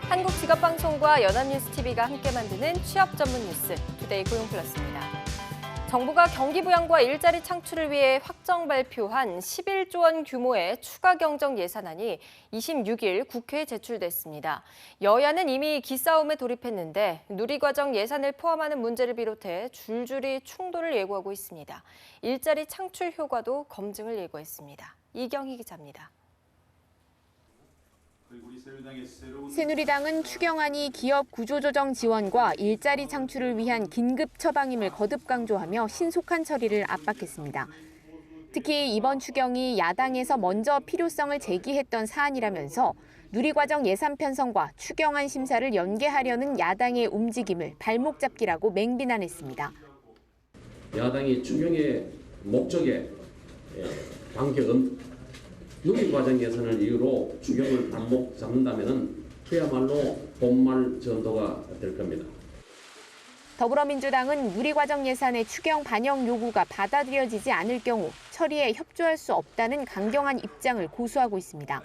한국직업방송과 연합뉴스TV가 함께 만드는 취업 전문 뉴스, 투데이 고용플러스입니다. 정부가 경기부양과 일자리 창출을 위해 확정 발표한 11조 원 규모의 추가 경정 예산안이 26일 국회에 제출됐습니다. 여야는 이미 기싸움에 돌입했는데 누리과정 예산을 포함하는 문제를 비롯해 줄줄이 충돌을 예고하고 있습니다. 일자리 창출 효과도 검증을 예고했습니다. 이경희 기자입니다. 새누리당은 추경안이 기업 구조조정 지원과 일자리 창출을 위한 긴급 처방임을 거듭 강조하며 신속한 처리를 압박했습니다. 특히 이번 추경이 야당에서 먼저 필요성을 제기했던 사안이라면서 누리과정 예산 편성과 추경안 심사를 연계하려는 야당의 움직임을 발목 잡기라고 맹비난했습니다. 야당이 추경의 목적에 반격은 누리과정 예산을 이유로 추경을 발목 잡는다면 그야말로 본말 전도가 될 겁니다. 더불어민주당은 누리과정 예산의 추경 반영 요구가 받아들여지지 않을 경우 처리에 협조할 수 없다는 강경한 입장을 고수하고 있습니다.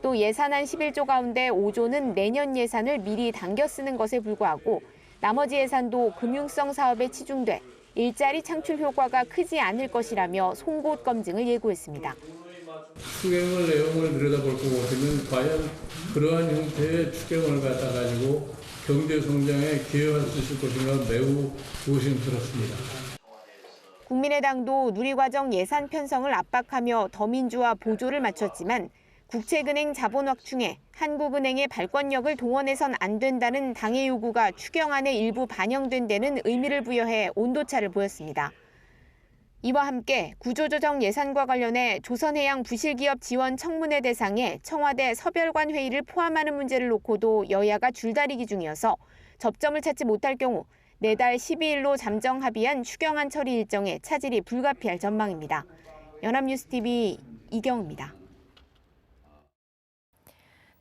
또 예산안 11조 가운데 5조는 내년 예산을 미리 당겨 쓰는 것에 불과하고 나머지 예산도 금융성 사업에 치중돼 일자리 창출 효과가 크지 않을 것이라며 송곳 검증을 예고했습니다. 추경의 내용을 들여다볼 것이면 과연 그러한 형태의 추경을 가지고 경제 성장에 기여할 수 있을 것인가 매우 조심스럽습니다. 국민의당도 누리과정 예산 편성을 압박하며 더민주와 보조를 맞췄지만 국책은행 자본 확충에 한국은행의 발권력을 동원해선 안 된다는 당의 요구가 추경안에 일부 반영된 데는 의미를 부여해 온도차를 보였습니다. 이와 함께 구조조정 예산과 관련해 조선해양 부실기업 지원 청문회 대상에 청와대 서별관 회의를 포함하는 문제를 놓고도 여야가 줄다리기 중이어서 접점을 찾지 못할 경우 내달 12일로 잠정 합의한 추경안 처리 일정에 차질이 불가피할 전망입니다. 연합뉴스TV 이경우입니다.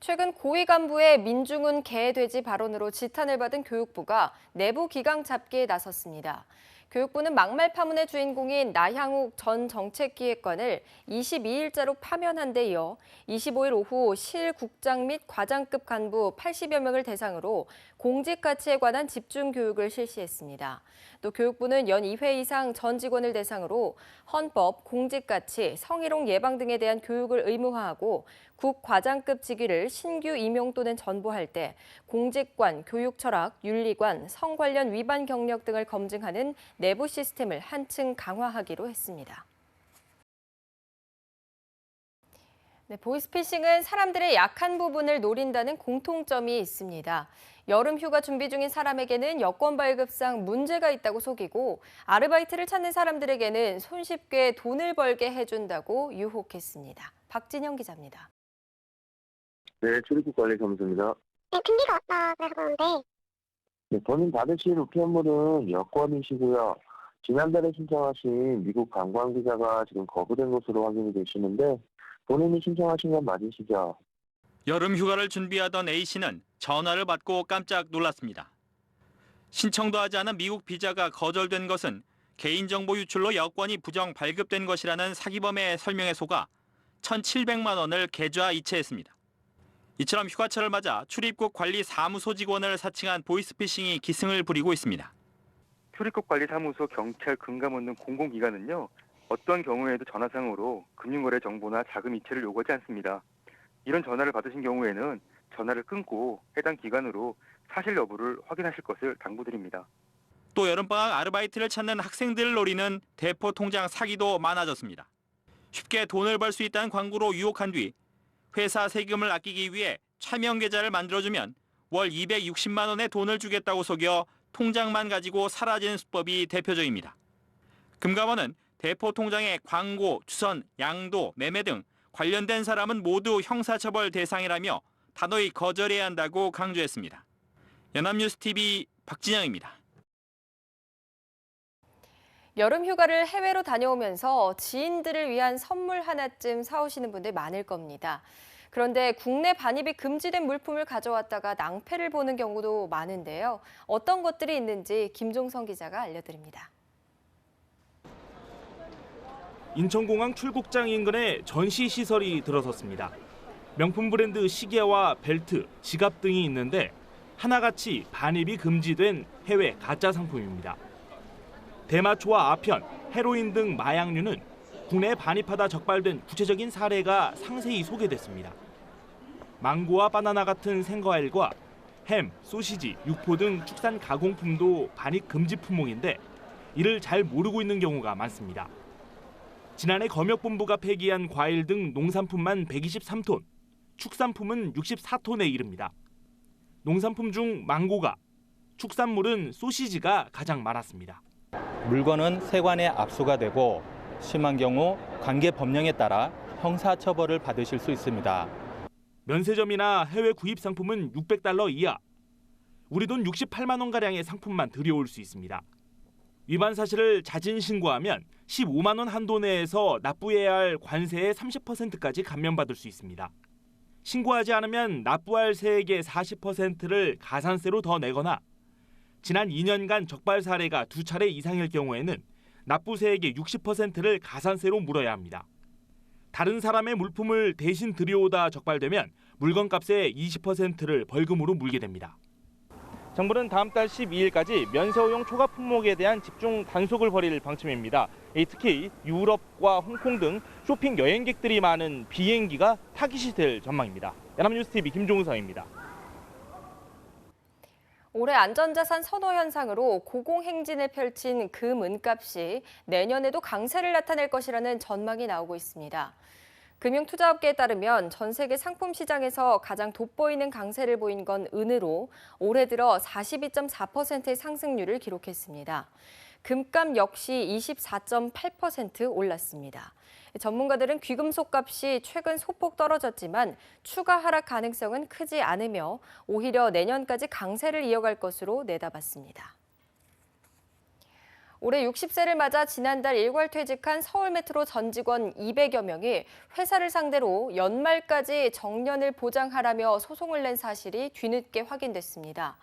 최근 고위 간부의 민중은 개돼지 발언으로 지탄을 받은 교육부가 내부 기강 잡기에 나섰습니다. 교육부는 막말 파문의 주인공인 나향욱 전 정책기획관을 22일자로 파면한 데 이어 25일 오후 실 국장 및 과장급 간부 80여 명을 대상으로 공직 가치에 관한 집중 교육을 실시했습니다. 또 교육부는 연 2회 이상 전 직원을 대상으로 헌법, 공직 가치, 성희롱 예방 등에 대한 교육을 의무화하고 국과장급 직위를 신규 임용 또는 전보할 때 공직관, 교육 철학, 윤리관, 성 관련 위반 경력 등을 검증하는 내부 시스템을 한층 강화하기로 했습니다. 네, 보이스피싱은 사람들의 약한 부분을 노린다는 공통점이 있습니다. 여름 휴가 준비 중인 사람에게는 여권 발급상 문제가 있다고 속이고 아르바이트를 찾는 사람들에게는 손쉽게 돈을 벌게 해준다고 유혹했습니다. 박진영 기자입니다. 네, 출입국 관리 사무소입니다. 네, 등기가 왔다 그래서 그런데. 네, 본인 받으실 우편물은 여권이시고요. 지난달에 신청하신 미국 관광 비자가 지금 거부된 것으로 확인이 되시는데 본인이 신청하신 건 맞으시죠? 여름 휴가를 준비하던 A씨는 전화를 받고 깜짝 놀랐습니다. 신청도 하지 않은 미국 비자가 거절된 것은 개인정보 유출로 여권이 부정 발급된 것이라는 사기범의 설명에 속아 1,700만 원을 계좌 이체했습니다. 이처럼 휴가철을 맞아 출입국 관리 사무소 직원을 사칭한 보이스피싱이 기승을 부리고 있습니다. 출입국 관리 사무소, 경찰, 금감원 등 공공기관은요. 어떤 경우에도 전화상으로 금융거래 정보나 자금 이체를 요구하지 않습니다. 이런 전화를 받으신 경우에는 전화를 끊고 해당 기관으로 사실 여부를 확인하실 것을 당부드립니다. 또 여름방학 아르바이트를 찾는 학생들을 노리는 대포 통장 사기도 많아졌습니다. 쉽게 돈을 벌 수 있다는 광고로 유혹한 뒤 회사 세금을 아끼기 위해 차명 계좌를 만들어주면 월 260만 원의 돈을 주겠다고 속여 통장만 가지고 사라지는 수법이 대표적입니다. 금감원은 대포 통장의 광고, 추선, 양도, 매매 등 관련된 사람은 모두 형사처벌 대상이라며 단호히 거절해야 한다고 강조했습니다. 연합뉴스TV 박진영입니다. 여름 휴가를 해외로 다녀오면서 지인들을 위한 선물 하나쯤 사오시는 분들 많을 겁니다. 그런데 국내 반입이 금지된 물품을 가져왔다가 낭패를 보는 경우도 많은데요. 어떤 것들이 있는지 김종성 기자가 알려드립니다. 인천공항 출국장 인근에 전시시설이 들어섰습니다. 명품 브랜드 시계와 벨트, 지갑 등이 있는데 하나같이 반입이 금지된 해외 가짜 상품입니다. 대마초와 아편, 헤로인 등 마약류는 국내에 반입하다 적발된 구체적인 사례가 상세히 소개됐습니다. 망고와 바나나 같은 생과일과 햄, 소시지, 육포 등 축산 가공품도 반입 금지 품목인데 이를 잘 모르고 있는 경우가 많습니다. 지난해 검역본부가 폐기한 과일 등 농산품만 123톤, 축산품은 64톤에 이릅니다. 농산품 중 망고가, 축산물은 소시지가 가장 많았습니다. 물건은 세관에 압수가 되고 심한 경우 관계 법령에 따라 형사처벌을 받으실 수 있습니다. 면세점이나 해외 구입 상품은 $600 이하, 우리 돈 68만 원가량의 상품만 들여올 수 있습니다. 위반 사실을 자진 신고하면 15만 원 한도 내에서 납부해야 할 관세의 30%까지 감면받을 수 있습니다. 신고하지 않으면 납부할 세액의 40%를 가산세로 더 내거나 지난 2년간 적발 사례가 2차례 이상일 경우에는 납부 세액의 60%를 가산세로 물어야 합니다. 다른 사람의 물품을 대신 들여오다 적발되면 물건값의 20%를 벌금으로 물게 됩니다. 정부는 다음 달 12일까지 면세호용 초과 품목에 대한 집중 단속을 벌일 방침입니다. 특히 유럽과 홍콩 등 쇼핑 여행객들이 많은 비행기가 타깃이 될 전망입니다. 연합뉴스TV 김종서입니다. 올해 안전자산 선호 현상으로 고공행진을 펼친 금, 은값이 내년에도 강세를 나타낼 것이라는 전망이 나오고 있습니다. 금융투자업계에 따르면 전 세계 상품 시장에서 가장 돋보이는 강세를 보인 건 은으로 올해 들어 42.4%의 상승률을 기록했습니다. 금값 역시 24.8% 올랐습니다. 전문가들은 귀금속 값이 최근 소폭 떨어졌지만 추가 하락 가능성은 크지 않으며 오히려 내년까지 강세를 이어갈 것으로 내다봤습니다. 올해 60세를 맞아 지난달 일괄 퇴직한 서울메트로 전 직원 200여 명이 회사를 상대로 연말까지 정년을 보장하라며 소송을 낸 사실이 뒤늦게 확인됐습니다.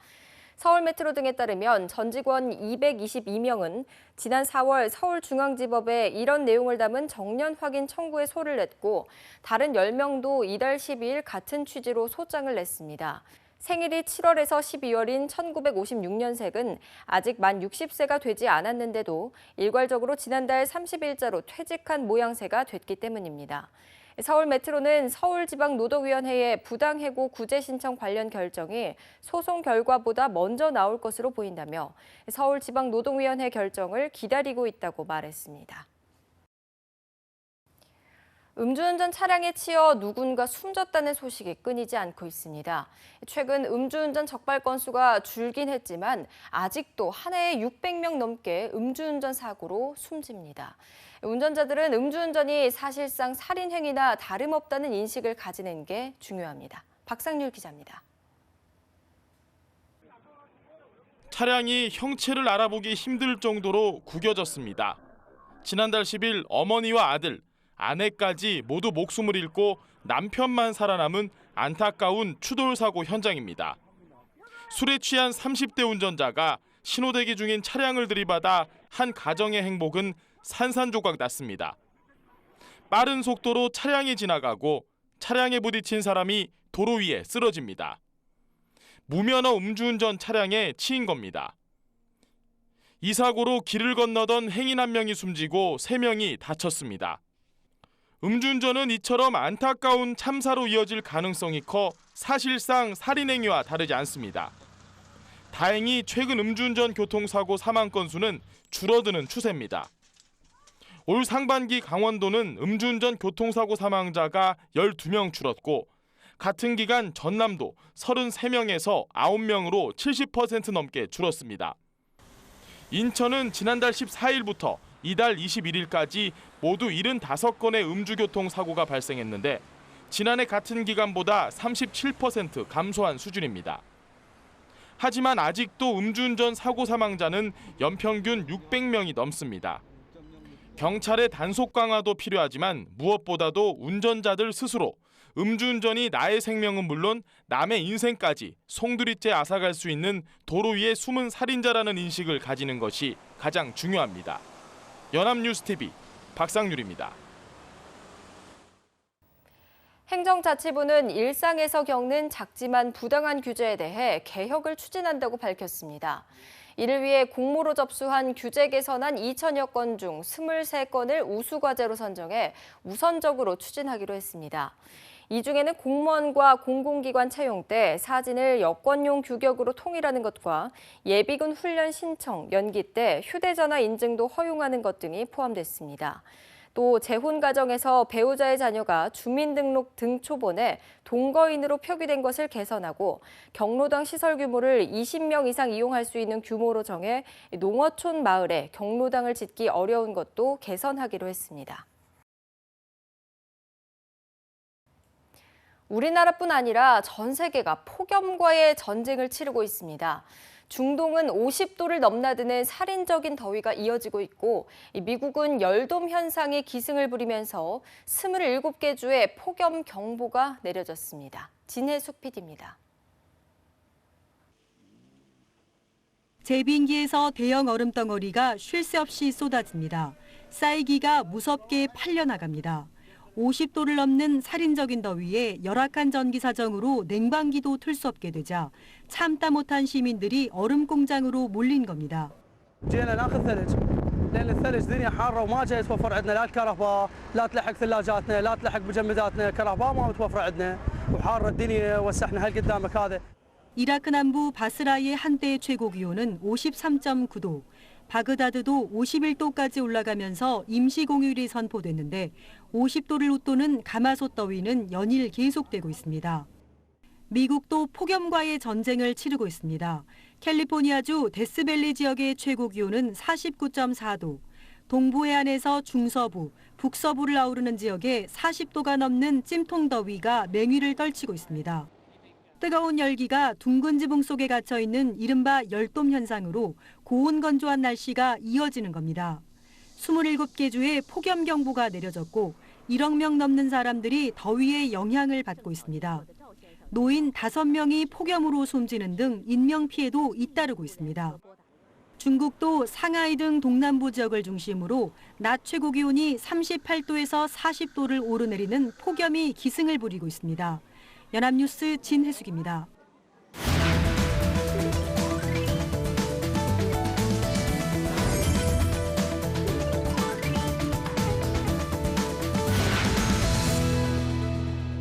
서울메트로 등에 따르면 전 직원 222명은 지난 4월 서울중앙지법에 이런 내용을 담은 정년 확인 청구에 소를 냈고 다른 10명도 이달 12일 같은 취지로 소장을 냈습니다. 생일이 7월에서 12월인 1956년생은 아직 만 60세가 되지 않았는데도 일괄적으로 지난달 30일자로 퇴직한 모양새가 됐기 때문입니다. 서울메트로는 서울지방노동위원회의 부당해고 구제 신청 관련 결정이 소송 결과보다 먼저 나올 것으로 보인다며 서울지방노동위원회 결정을 기다리고 있다고 말했습니다. 음주운전 차량에 치여 누군가 숨졌다는 소식이 끊이지 않고 있습니다. 최근 음주운전 적발 건수가 줄긴 했지만 아직도 한 해에 600명 넘게 음주운전 사고로 숨집니다. 운전자들은 음주운전이 사실상 살인행위나 다름없다는 인식을 가지는 게 중요합니다. 박상률 기자입니다. 차량이 형체를 알아보기 힘들 정도로 구겨졌습니다. 지난달 10일 어머니와 아들, 아내까지 모두 목숨을 잃고 남편만 살아남은 안타까운 추돌 사고 현장입니다. 술에 취한 30대 운전자가 신호대기 중인 차량을 들이받아 한 가정의 행복은 산산조각 났습니다. 빠른 속도로 차량이 지나가고 차량에 부딪힌 사람이 도로 위에 쓰러집니다. 무면허 음주운전 차량에 치인 겁니다. 이 사고로 길을 건너던 행인 1명이 숨지고 3명이 다쳤습니다. 음주운전은 이처럼 안타까운 참사로 이어질 가능성이 커 사실상 살인행위와 다르지 않습니다. 다행히 최근 음주운전 교통사고 사망 건수는 줄어드는 추세입니다. 올 상반기 강원도는 음주운전 교통사고 사망자가 12명 줄었고 같은 기간 전남도 33명에서 9명으로 70% 넘게 줄었습니다. 인천은 지난달 14일부터 이달 21일까지 모두 75건의 음주교통 사고가 발생했는데 지난해 같은 기간보다 37% 감소한 수준입니다. 하지만 아직도 음주운전 사고 사망자는 연평균 600명이 넘습니다. 경찰의 단속 강화도 필요하지만 무엇보다도 운전자들 스스로 음주운전이 나의 생명은 물론 남의 인생까지 송두리째 앗아갈 수 있는 도로 위의 숨은 살인자라는 인식을 가지는 것이 가장 중요합니다. 연합뉴스TV 박상률입니다. 행정자치부는 일상에서 겪는 작지만 부당한 규제에 대해 개혁을 추진한다고 밝혔습니다. 이를 위해 공모로 접수한 규제 개선안 2천여 건 중 23건을 우수과제로 선정해 우선적으로 추진하기로 했습니다. 이 중에는 공무원과 공공기관 채용 때 사진을 여권용 규격으로 통일하는 것과 예비군 훈련 신청, 연기 때 휴대전화 인증도 허용하는 것 등이 포함됐습니다. 또 재혼 가정에서 배우자의 자녀가 주민등록 등초본에 동거인으로 표기된 것을 개선하고 경로당 시설 규모를 20명 이상 이용할 수 있는 규모로 정해 농어촌 마을에 경로당을 짓기 어려운 것도 개선하기로 했습니다. 우리나라뿐 아니라 전 세계가 폭염과의 전쟁을 치르고 있습니다. 중동은 50도를 넘나드는 살인적인 더위가 이어지고 있고 미국은 열돔 현상이 기승을 부리면서 27개 주에 폭염 경보가 내려졌습니다. 진혜숙 PD입니다. 제빙기에서 대형 얼음덩어리가 쉴 새 없이 쏟아집니다. 쌓이기가 무섭게 팔려나갑니다. 50도를 넘는 살인적인 더위에 열악한 전기 사정으로 냉방기도 틀 수 없게 되자 참다 못한 시민들이 얼음 공장으로 몰린 겁니다. جينا ناخذ ثلج لان الثلج دنيا حاره وما جاي يتوفر عندنا لا الكهرباء لا تلحق ثلاجاتنا لا تلحق مجمداتنا الكهرباء ما متوفره عندنا وحاره الدنيا وسحنا هل قدامك هذا. 이라크 남부 바스라의 한때의 최고 기온은 53.9도, 바그다드도 51도까지 올라가면서 임시공휴일이 선포됐는데 50도를 웃도는 가마솥 더위는 연일 계속되고 있습니다. 미국도 폭염과의 전쟁을 치르고 있습니다. 캘리포니아주 데스밸리 지역의 최고 기온은 49.4도, 동부 해안에서 중서부, 북서부를 아우르는 지역에 40도가 넘는 찜통 더위가 맹위를 떨치고 있습니다. 뜨거운 열기가 둥근 지붕 속에 갇혀 있는 이른바 열돔 현상으로 고온 건조한 날씨가 이어지는 겁니다. 27개 주에 폭염 경보가 내려졌고 1억 명 넘는 사람들이 더위의 영향을 받고 있습니다. 노인 5명이 폭염으로 숨지는 등 인명 피해도 잇따르고 있습니다. 중국도 상하이 등 동남부 지역을 중심으로 낮 최고 기온이 38도에서 40도를 오르내리는 폭염이 기승을 부리고 있습니다. 연합뉴스 진혜숙입니다.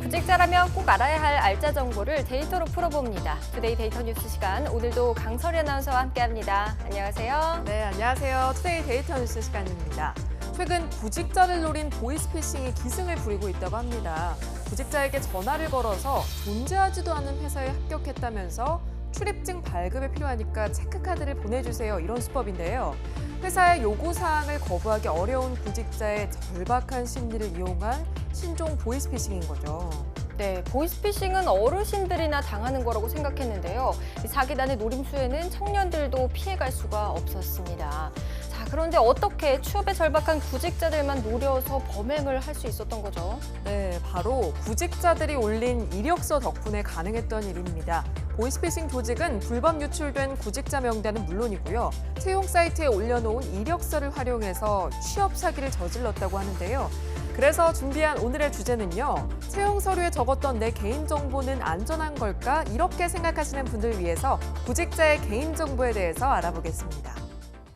구직자라면 꼭 알아야 할 알짜 정보를 데이터로 풀어봅니다. 투데이 데이터 뉴스 시간, 오늘도 강설희 아나운서와 함께합니다. 안녕하세요. 네, 안녕하세요. 투데이 데이터 뉴스 시간입니다. 최근 구직자를 노린 보이스피싱이 기승을 부리고 있다고 합니다. 구직자에게 전화를 걸어서 존재하지도 않은 회사에 합격했다면서 출입증 발급이 필요하니까 체크카드를 보내주세요. 이런 수법인데요. 회사의 요구사항을 거부하기 어려운 구직자의 절박한 심리를 이용한 신종 보이스피싱인 거죠. 네, 보이스피싱은 어르신들이나 당하는 거라고 생각했는데요. 사기단의 노림수에는 청년들도 피해갈 수가 없었습니다. 자, 그런데 어떻게 취업에 절박한 구직자들만 노려서 범행을 할 수 있었던 거죠? 네, 바로 구직자들이 올린 이력서 덕분에 가능했던 일입니다. 보이스피싱 조직은 불법 유출된 구직자 명단은 물론이고요. 채용 사이트에 올려놓은 이력서를 활용해서 취업 사기를 저질렀다고 하는데요. 그래서 준비한 오늘의 주제는요. 채용 서류에 적었던 내 개인정보는 안전한 걸까? 이렇게 생각하시는 분들 위해서 구직자의 개인정보에 대해서 알아보겠습니다.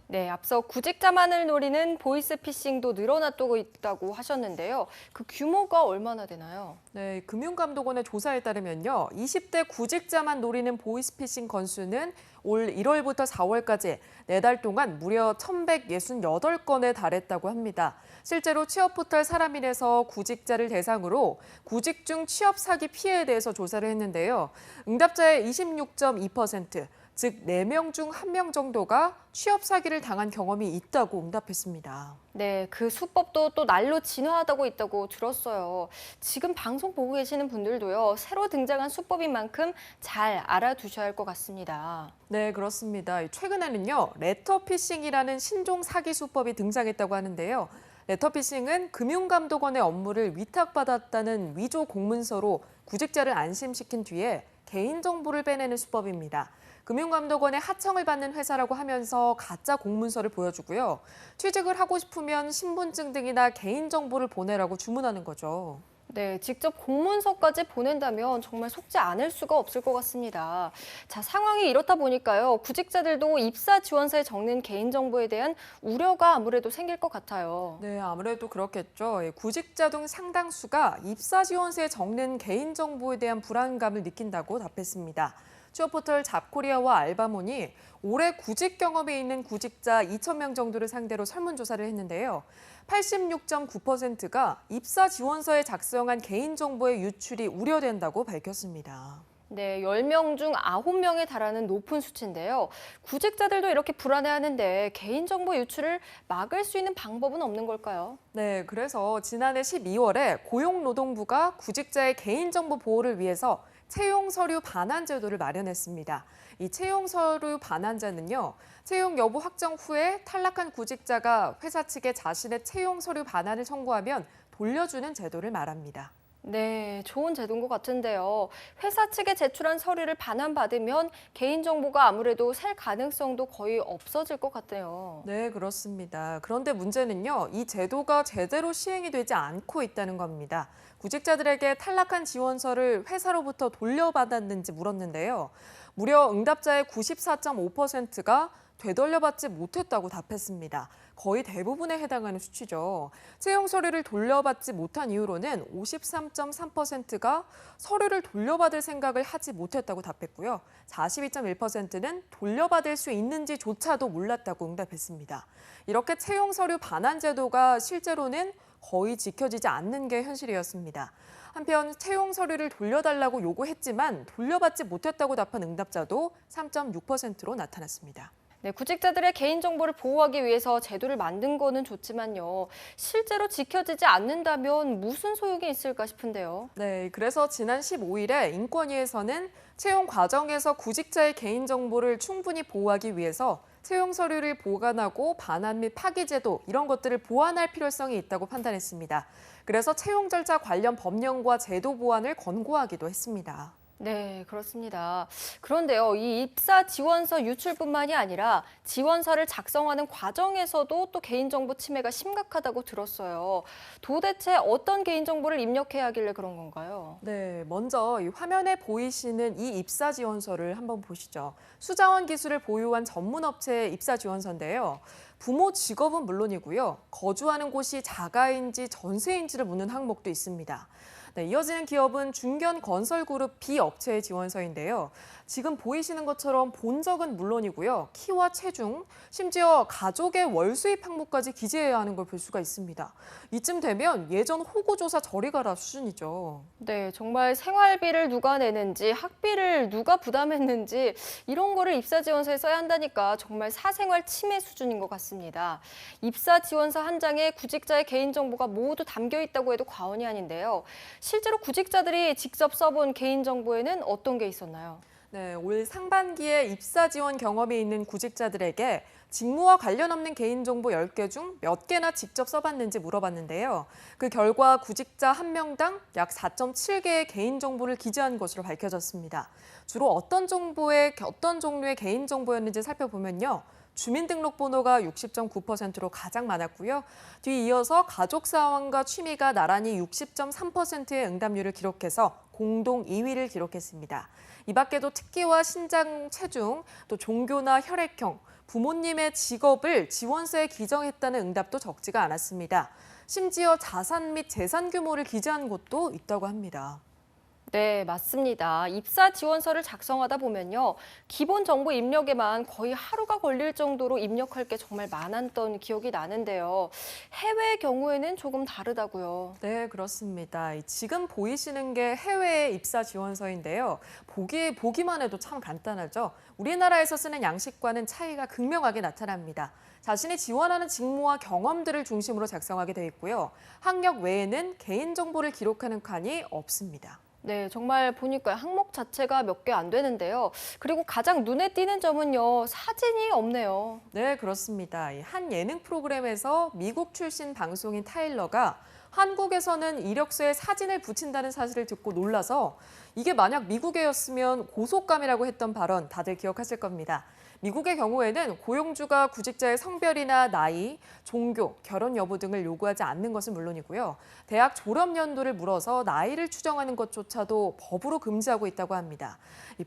네, 앞서 구직자만을 노리는 보이스피싱도 늘어나고 있다고 하셨는데요. 그 규모가 얼마나 되나요? 네, 금융감독원의 조사에 따르면요. 20대 구직자만 노리는 보이스피싱 건수는 올 1월부터 4월까지 4달 동안 무려 1,168건에 달했다고 합니다. 실제로 취업포털 사람인에서 구직자를 대상으로 구직 중 취업 사기 피해에 대해서 조사를 했는데요. 응답자의 26.2%, 즉 4명 중 1명 정도가 취업 사기를 당한 경험이 있다고 응답했습니다. 네, 그 수법도 또 날로 진화하고 있다고 들었어요. 지금 방송 보고 계시는 분들도요, 새로 등장한 수법인 만큼 잘 알아두셔야 할 것 같습니다. 네, 그렇습니다. 최근에는요, 레터피싱이라는 신종 사기 수법이 등장했다고 하는데요. 레터피싱은 금융감독원의 업무를 위탁받았다는 위조 공문서로 구직자를 안심시킨 뒤에 개인정보를 빼내는 수법입니다. 금융감독원의 하청을 받는 회사라고 하면서 가짜 공문서를 보여주고요. 취직을 하고 싶으면 신분증 등이나 개인정보를 보내라고 주문하는 거죠. 네, 직접 공문서까지 보낸다면 정말 속지 않을 수가 없을 것 같습니다. 자, 상황이 이렇다 보니까요. 구직자들도 입사 지원서에 적는 개인정보에 대한 우려가 아무래도 생길 것 같아요. 네, 아무래도 그렇겠죠. 구직자 중 상당수가 입사 지원서에 적는 개인정보에 대한 불안감을 느낀다고 답했습니다. 취업포털 잡코리아와 알바몬이 올해 구직 경험이 있는 구직자 2,000명 정도를 상대로 설문조사를 했는데요. 86.9%가 입사 지원서에 작성한 개인정보의 유출이 우려된다고 밝혔습니다. 네, 10명 중 9명에 달하는 높은 수치인데요. 구직자들도 이렇게 불안해하는데 개인정보 유출을 막을 수 있는 방법은 없는 걸까요? 네, 그래서 지난해 12월에 고용노동부가 구직자의 개인정보 보호를 위해서 채용 서류 반환 제도를 마련했습니다. 이 채용 서류 반환자는요, 채용 여부 확정 후에 탈락한 구직자가 회사 측에 자신의 채용 서류 반환을 청구하면 돌려주는 제도를 말합니다. 네, 좋은 제도인 것 같은데요. 회사 측에 제출한 서류를 반환받으면 개인정보가 아무래도 살 가능성도 거의 없어질 것 같아요. 네, 그렇습니다. 그런데 문제는요, 이 제도가 제대로 시행이 되지 않고 있다는 겁니다. 구직자들에게 탈락한 지원서를 회사로부터 돌려받았는지 물었는데요. 무려 응답자의 94.5%가 되돌려받지 못했다고 답했습니다. 거의 대부분에 해당하는 수치죠. 채용 서류를 돌려받지 못한 이유로는 53.3%가 서류를 돌려받을 생각을 하지 못했다고 답했고요. 42.1%는 돌려받을 수 있는지조차도 몰랐다고 응답했습니다. 이렇게 채용 서류 반환 제도가 실제로는 거의 지켜지지 않는 게 현실이었습니다. 한편 채용 서류를 돌려달라고 요구했지만 돌려받지 못했다고 답한 응답자도 3.6%로 나타났습니다. 네, 구직자들의 개인정보를 보호하기 위해서 제도를 만든 거는 좋지만요. 실제로 지켜지지 않는다면 무슨 소용이 있을까 싶은데요. 네, 그래서 지난 15일에 인권위에서는 채용 과정에서 구직자의 개인정보를 충분히 보호하기 위해서 채용 서류를 보관하고 반환 및 파기 제도 이런 것들을 보완할 필요성이 있다고 판단했습니다. 그래서 채용 절차 관련 법령과 제도 보완을 권고하기도 했습니다. 네, 그렇습니다. 그런데요, 이 입사 지원서 유출뿐만이 아니라 지원서를 작성하는 과정에서도 또 개인정보 침해가 심각하다고 들었어요. 도대체 어떤 개인정보를 입력해야 하길래 그런 건가요? 네, 먼저 이 화면에 보이시는 이 입사 지원서를 한번 보시죠. 수자원 기술을 보유한 전문 업체의 입사 지원서인데요. 부모 직업은 물론이고요. 거주하는 곳이 자가인지 전세인지를 묻는 항목도 있습니다. 네, 이어지는 기업은 중견건설그룹 B업체의 지원서인데요. 지금 보이시는 것처럼 본적은 물론이고요. 키와 체중, 심지어 가족의 월 수입 항목까지 기재해야 하는 걸 볼 수가 있습니다. 이쯤 되면 예전 호구조사 저리 가라 수준이죠. 네, 정말 생활비를 누가 내는지, 학비를 누가 부담했는지 이런 거를 입사 지원서에 써야 한다니까 정말 사생활 침해 수준인 것 같습니다. 입사 지원서 한 장에 구직자의 개인정보가 모두 담겨 있다고 해도 과언이 아닌데요. 실제로 구직자들이 직접 써본 개인정보에는 어떤 게 있었나요? 네, 올 상반기에 입사 지원 경험이 있는 구직자들에게 직무와 관련 없는 개인정보 10개 중 몇 개나 직접 써봤는지 물어봤는데요. 그 결과 구직자 1명당 약 4.7개의 개인정보를 기재한 것으로 밝혀졌습니다. 주로 어떤 종류의 개인정보였는지 살펴보면요. 주민등록번호가 60.9%로 가장 많았고요. 뒤이어서 가족 상황과 취미가 나란히 60.3%의 응답률을 기록해서 공동 2위를 기록했습니다. 이 밖에도 특기와 신장, 체중, 또 종교나 혈액형, 부모님의 직업을 지원서에 기정했다는 응답도 적지가 않았습니다. 심지어 자산 및 재산 규모를 기재한 곳도 있다고 합니다. 네, 맞습니다. 입사 지원서를 작성하다 보면요. 기본 정보 입력에만 거의 하루가 걸릴 정도로 입력할 게 정말 많았던 기억이 나는데요. 해외의 경우에는 조금 다르다고요. 네, 그렇습니다. 지금 보이시는 게 해외 입사 지원서인데요. 보기만 해도 참 간단하죠. 우리나라에서 쓰는 양식과는 차이가 극명하게 나타납니다. 자신이 지원하는 직무와 경험들을 중심으로 작성하게 돼 있고요. 학력 외에는 개인정보를 기록하는 칸이 없습니다. 네, 정말 보니까 항목 자체가 몇 개 안 되는데요. 그리고 가장 눈에 띄는 점은요, 사진이 없네요. 네, 그렇습니다. 한 예능 프로그램에서 미국 출신 방송인 타일러가 한국에서는 이력서에 사진을 붙인다는 사실을 듣고 놀라서 이게 만약 미국에였으면 고속감이라고 했던 발언 다들 기억하실 겁니다. 미국의 경우에는 고용주가 구직자의 성별이나 나이, 종교, 결혼 여부 등을 요구하지 않는 것은 물론이고요. 대학 졸업 연도를 물어서 나이를 추정하는 것조차도 법으로 금지하고 있다고 합니다.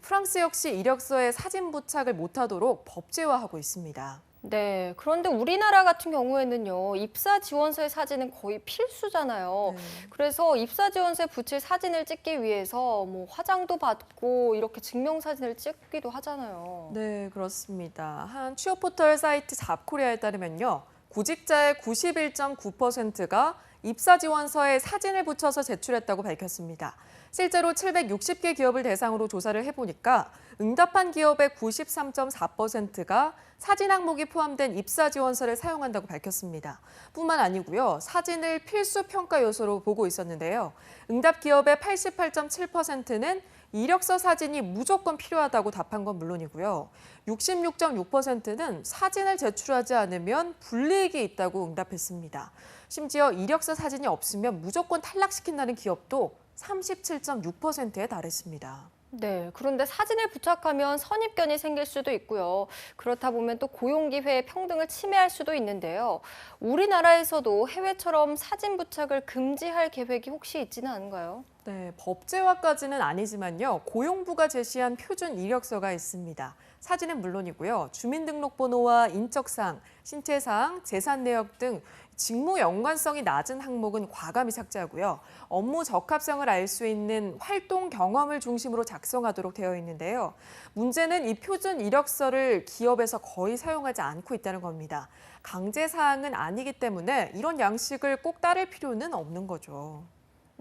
프랑스 역시 이력서에 사진 부착을 못하도록 법제화하고 있습니다. 네, 그런데 우리나라 같은 경우에는요, 입사 지원서의 사진은 거의 필수잖아요. 그래서 입사 지원서에 붙일 사진을 찍기 위해서 뭐 화장도 받고 이렇게 증명사진을 찍기도 하잖아요. 네, 그렇습니다. 한 취업 포털 사이트 잡코리아에 따르면요, 구직자의 91.9%가 입사 지원서에 사진을 붙여서 제출했다고 밝혔습니다. 실제로 760개 기업을 대상으로 조사를 해보니까 응답한 기업의 93.4%가 사진 항목이 포함된 입사 지원서를 사용한다고 밝혔습니다. 뿐만 아니고요, 사진을 필수 평가 요소로 보고 있었는데요. 응답 기업의 88.7%는 이력서 사진이 무조건 필요하다고 답한 건 물론이고요. 66.6%는 사진을 제출하지 않으면 불이익이 있다고 응답했습니다. 심지어 이력서 사진이 없으면 무조건 탈락시킨다는 기업도 37.6%에 달했습니다. 네, 그런데 사진을 부착하면 선입견이 생길 수도 있고요. 그렇다 보면 또 고용기회의 평등을 침해할 수도 있는데요. 우리나라에서도 해외처럼 사진 부착을 금지할 계획이 혹시 있지는 않은가요? 네, 법제화까지는 아니지만요. 고용부가 제시한 표준 이력서가 있습니다. 사진은 물론이고요. 주민등록번호와 인적사항, 신체사항, 재산 내역 등 직무 연관성이 낮은 항목은 과감히 삭제하고요. 업무 적합성을 알 수 있는 활동 경험을 중심으로 작성하도록 되어 있는데요. 문제는 이 표준 이력서를 기업에서 거의 사용하지 않고 있다는 겁니다. 강제 사항은 아니기 때문에 이런 양식을 꼭 따를 필요는 없는 거죠.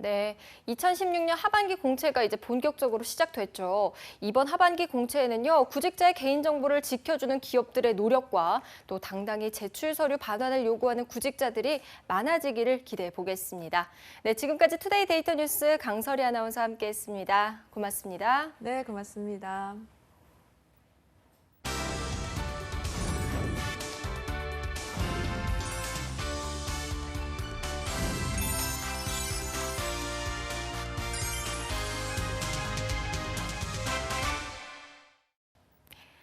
네, 2016년 하반기 공채가 이제 본격적으로 시작됐죠. 이번 하반기 공채에는요, 구직자의 개인정보를 지켜주는 기업들의 노력과 또 당당히 제출 서류 반환을 요구하는 구직자들이 많아지기를 기대해 보겠습니다. 네, 지금까지 투데이 데이터 뉴스 강설희 아나운서와 함께했습니다. 고맙습니다. 네, 고맙습니다.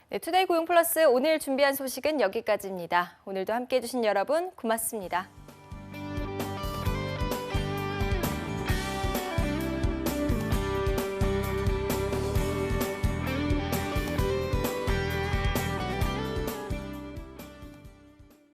네, 투데이 고용 플러스 오늘 준비한 소식은 여기까지입니다. 오늘도 함께해 주신 여러분 고맙습니다.